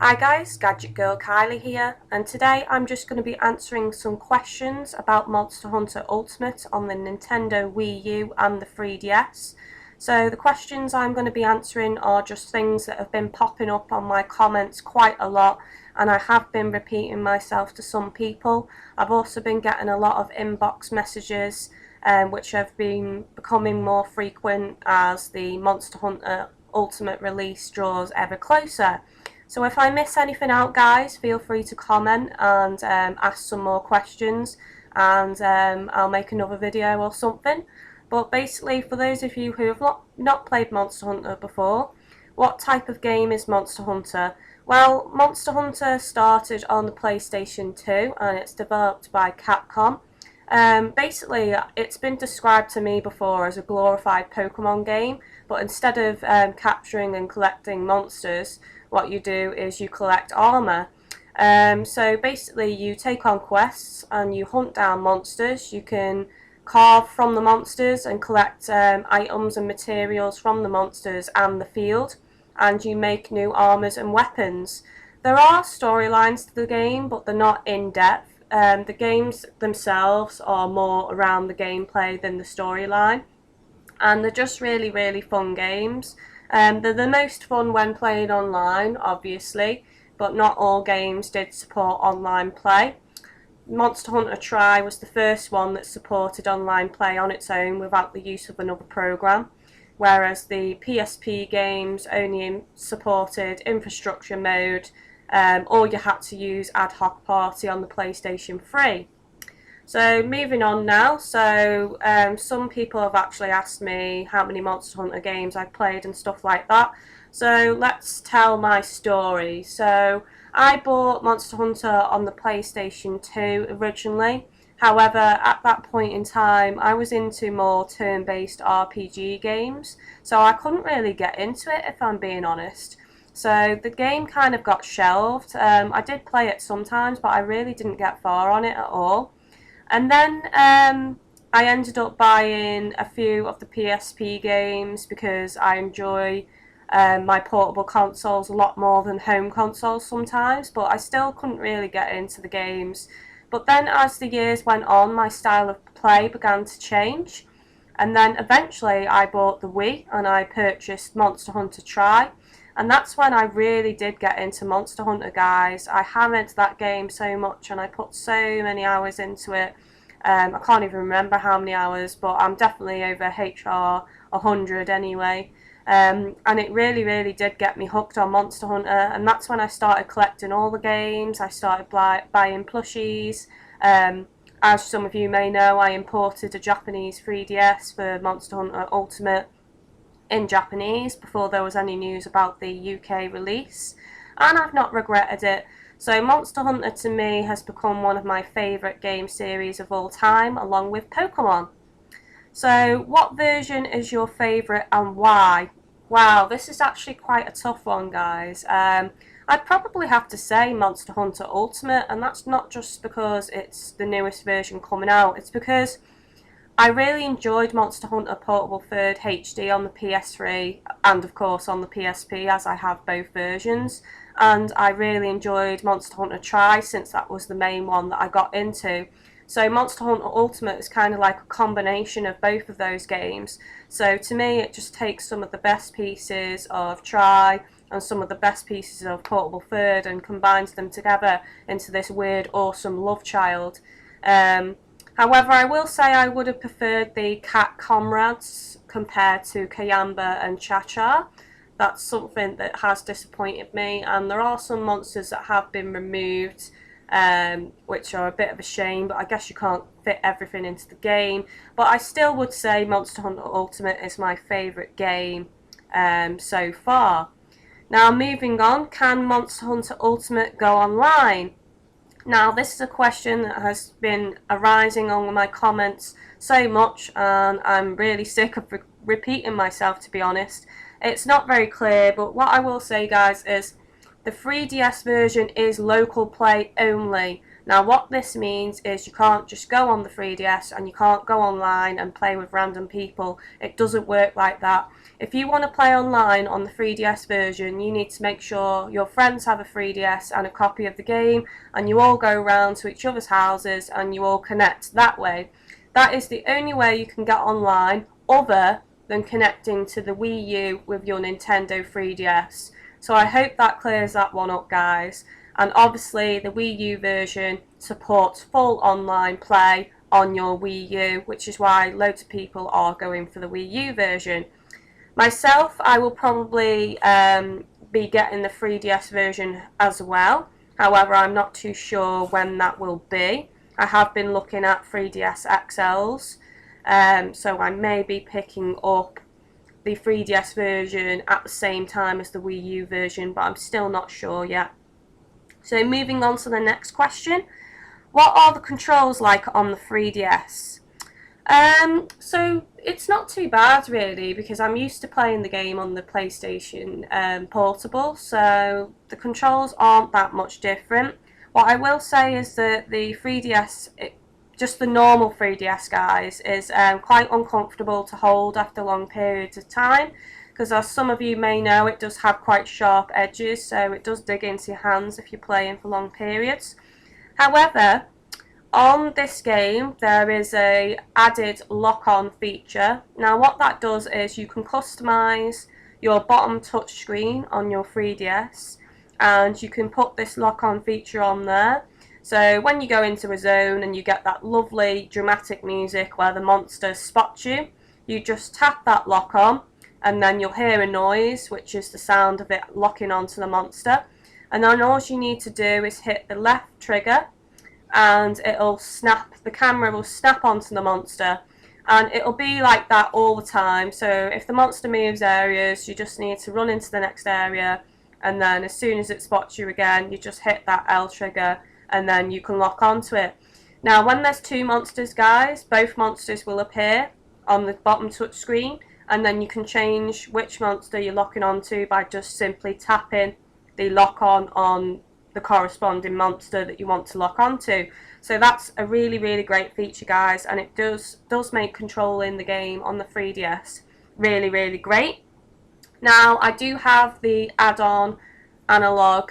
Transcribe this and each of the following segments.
Hi guys, GadgetGirlKylie here, and today I'm just going to be answering some questions about Monster Hunter Ultimate on the Nintendo Wii U and the 3DS. So the questions I'm going to be answering are just things that have been popping up on my comments quite a lot, and I have been repeating myself to some people. I've also been getting a lot of inbox messages, which have been becoming more frequent as the Monster Hunter Ultimate release draws ever closer. So if I miss anything out, guys, feel free to comment and ask some more questions, and I'll make another video or something. But basically, for those of you who have not played Monster Hunter before, what type of game is Monster Hunter? Well, Monster Hunter started on the PlayStation 2 and it's developed by Capcom. Basically, it's been described to me before as a glorified Pokemon game, but instead of capturing and collecting monsters, what you do is you collect armor. So basically you take on quests and you hunt down monsters. You can carve from the monsters and collect items and materials from the monsters and the field, and you make new armors and weapons. There are storylines to the game, but they're not in depth. The games themselves are more around the gameplay than the storyline, and they're just really, really fun games. They're the most fun when playing online, obviously, but not all games did support online play. Monster Hunter Tri was the first one that supported online play on its own without the use of another program, whereas the PSP games only supported infrastructure mode, or you had to use Ad Hoc Party on the PlayStation 3. So moving on now, some people have actually asked me how many Monster Hunter games I've played and stuff like that. So let's tell my story. So I bought Monster Hunter on the PlayStation 2 originally. However, at that point in time, I was into more turn-based RPG games, so I couldn't really get into it, if I'm being honest. So the game kind of got shelved. I did play it sometimes, but I really didn't get far on it at all. And then I ended up buying a few of the PSP games because I enjoy my portable consoles a lot more than home consoles sometimes, but I still couldn't really get into the games. But then as the years went on, my style of play began to change. And then eventually I bought the Wii and I purchased Monster Hunter Tri. And that's when I really did get into Monster Hunter, guys. I hammered that game so much and I put so many hours into it. I can't even remember how many hours, but I'm definitely over HR 100 anyway. And it really, really did get me hooked on Monster Hunter, and that's when I started collecting all the games. I started buying plushies. As some of you may know, I imported a Japanese 3DS for Monster Hunter Ultimate in Japanese before there was any news about the UK release, and I've not regretted it. So Monster Hunter to me has become one of my favourite game series of all time, along with Pokemon. So what version is your favourite and why? Wow, this is actually quite a tough one, guys. I'd probably have to say Monster Hunter Ultimate, and that's not just because it's the newest version coming out, it's because I really enjoyed Monster Hunter Portable 3rd HD on the PS3 and of course on the PSP, as I have both versions, and I really enjoyed Monster Hunter Tri since that was the main one that I got into. So Monster Hunter Ultimate is kind of like a combination of both of those games. So to me it just takes some of the best pieces of Tri and some of the best pieces of Portable 3rd and combines them together into this weird, awesome love child. However, I will say I would have preferred the cat comrades compared to Kayamba and Cha-Cha. That's something that has disappointed me, and there are some monsters that have been removed, which are a bit of a shame, but I guess you can't fit everything into the game. But I still would say Monster Hunter Ultimate is my favourite game so far. Now moving on, can Monster Hunter Ultimate go online? Now this is a question that has been arising on my comments so much, and I'm really sick of repeating myself, to be honest. It's not very clear, but what I will say, guys, is the 3DS version is local play only. Now what this means is you can't just go on the 3DS and you can't go online and play with random people. It doesn't work like that. If you want to play online on the 3DS version, you need to make sure your friends have a 3DS and a copy of the game, and you all go around to each other's houses and you all connect that way. That is the only way you can get online other than connecting to the Wii U with your Nintendo 3DS. So I hope that clears that one up, guys. And obviously the Wii U version supports full online play on your Wii U, which is why loads of people are going for the Wii U version. Myself, I will probably be getting the 3DS version as well. However, I'm not too sure when that will be. I have been looking at 3DS XLs, so I may be picking up the 3DS version at the same time as the Wii U version, but I'm still not sure yet. So moving on to the next question. What are the controls like on the 3DS? So it's not too bad really, because I'm used to playing the game on the PlayStation Portable, so the controls aren't that much different. What I will say is that the 3DS, just the normal 3DS, guys, is quite uncomfortable to hold after long periods of time, because as some of you may know, it does have quite sharp edges, so it does dig into your hands if you're playing for long periods. However, on this game there is a added lock-on feature. Now what that does is you can customise your bottom touchscreen on your 3DS, and you can put this lock-on feature on there. So when you go into a zone and you get that lovely dramatic music where the monsters spot you, you just tap that lock on, and then you'll hear a noise, which is the sound of it locking onto the monster. And then all you need to do is hit the left trigger, and it'll snap, the camera will snap onto the monster, and it'll be like that all the time. So if the monster moves areas, you just need to run into the next area, and then as soon as it spots you again, you just hit that L trigger, and then you can lock onto it. Now when there's two monsters, guys, both monsters will appear on the bottom touch screen, and then you can change which monster you're locking onto by just simply tapping the lock on the corresponding monster that you want to lock onto. So that's a really, really great feature, guys, and it does make controlling the game on the 3DS really, really great. Now I do have the add-on analog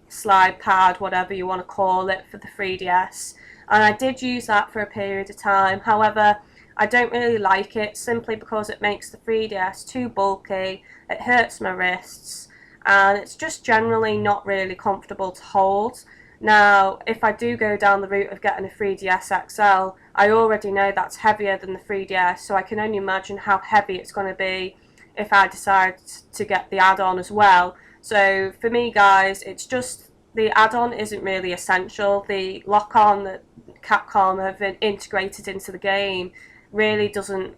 slide pad, whatever you want to call it, for the 3DS, and I did use that for a period of time. However, I don't really like it, simply because it makes the 3DS too bulky, it hurts my wrists, and it's just generally not really comfortable to hold. Now, if I do go down the route of getting a 3DS XL, I already know that's heavier than the 3DS, so I can only imagine how heavy it's going to be if I decide to get the add-on as well. So for me, guys, it's just the add-on isn't really essential. The lock-on that Capcom have integrated into the game really doesn't,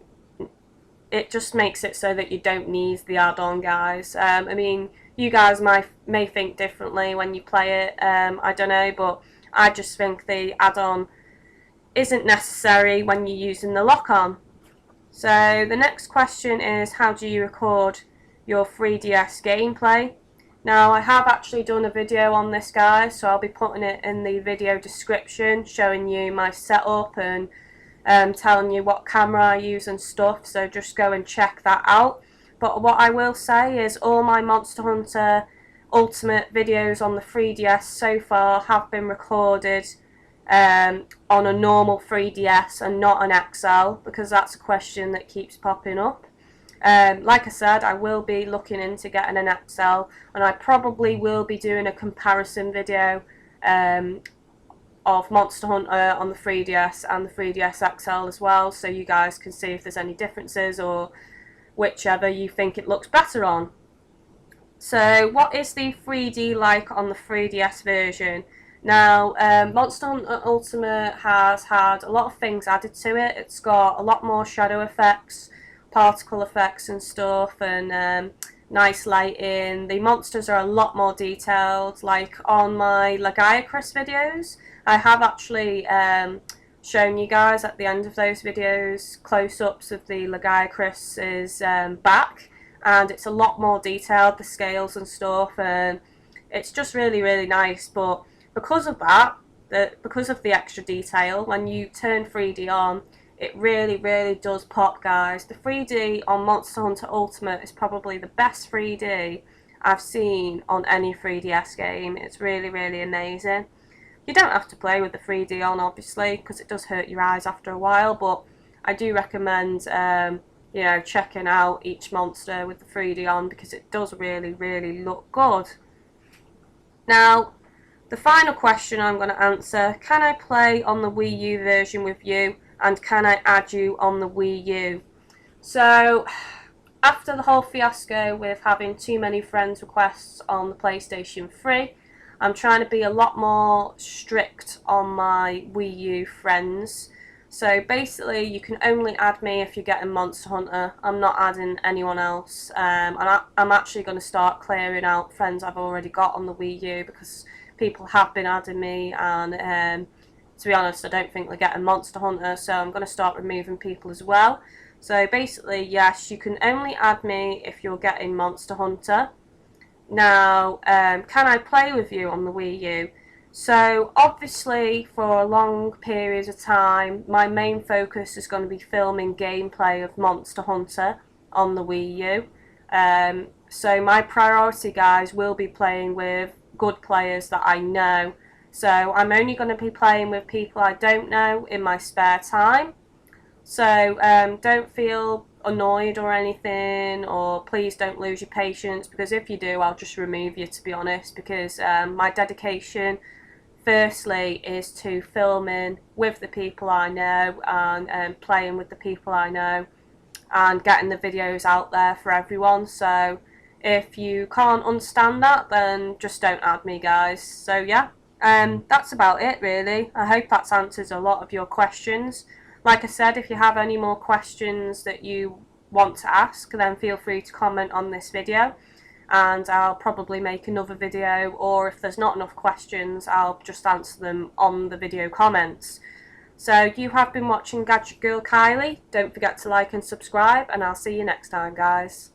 it just makes it so that you don't need the add-on, guys. I mean, you guys may think differently when you play it, I don't know, but I just think the add-on isn't necessary when you're using the lock-on. So the next question is, how do you record your 3DS gameplay? Now I have actually done a video on this, guys, so I'll be putting it in the video description, showing you my setup and telling you what camera I use and stuff, so just go and check that out. But what I will say is all my Monster Hunter Ultimate videos on the 3DS so far have been recorded on a normal 3DS and not an XL, because that's a question that keeps popping up. Like I said, I will be looking into getting an XL, and I probably will be doing a comparison video of Monster Hunter on the 3DS and the 3DS XL as well, so you guys can see if there's any differences or whichever you think it looks better on. So what is the 3D like on the 3DS version? Now, Monster Hunter Ultimate has had a lot of things added to it. It's got a lot more shadow effects, particle effects and stuff, and nice lighting. The monsters are a lot more detailed. Like on my Lagiacrus videos, I have actually shown you guys at the end of those videos close-ups of the Lagiacrus's back, and it's a lot more detailed, the scales and stuff, and it's just really, really nice. But because of that, because of the extra detail, when you turn 3D on, It really, really does pop, guys. The 3D on Monster Hunter Ultimate is probably the best 3D I've seen on any 3DS game. It's really, really amazing. You don't have to play with the 3D on, obviously, because it does hurt your eyes after a while, but I do recommend you know, checking out each monster with the 3D on, because it does really, really look good. Now, the final question I'm going to answer: can I play on the Wii U version with you, and can I add you on the Wii U? So, after the whole fiasco with having too many friends requests on the PlayStation 3, I'm trying to be a lot more strict on my Wii U friends. So basically, you can only add me if you're getting Monster Hunter. I'm not adding anyone else. And I'm actually going to start clearing out friends I've already got on the Wii U, because people have been adding me, and to be honest, I don't think they're getting Monster Hunter, so I'm going to start removing people as well. So basically, yes, you can only add me if you're getting Monster Hunter. Now, can I play with you on the Wii U? So obviously, for a long period of time, my main focus is going to be filming gameplay of Monster Hunter on the Wii U. So my priority, guys, will be playing with good players that I know. So I'm only going to be playing with people I don't know in my spare time. So don't feel annoyed or anything, or please don't lose your patience, because if you do, I'll just remove you, to be honest, because my dedication firstly is to filming with the people I know, and playing with the people I know, and getting the videos out there for everyone. So if you can't understand that, then just don't add me, guys. So yeah, that's about it, really. I hope that's answers a lot of your questions. Like I said, if you have any more questions that you want to ask, then feel free to comment on this video, and I'll probably make another video, or if there's not enough questions, I'll just answer them on the video comments. So you have been watching Gadget Girl Kylie. Don't forget to like and subscribe, and I'll see you next time, guys.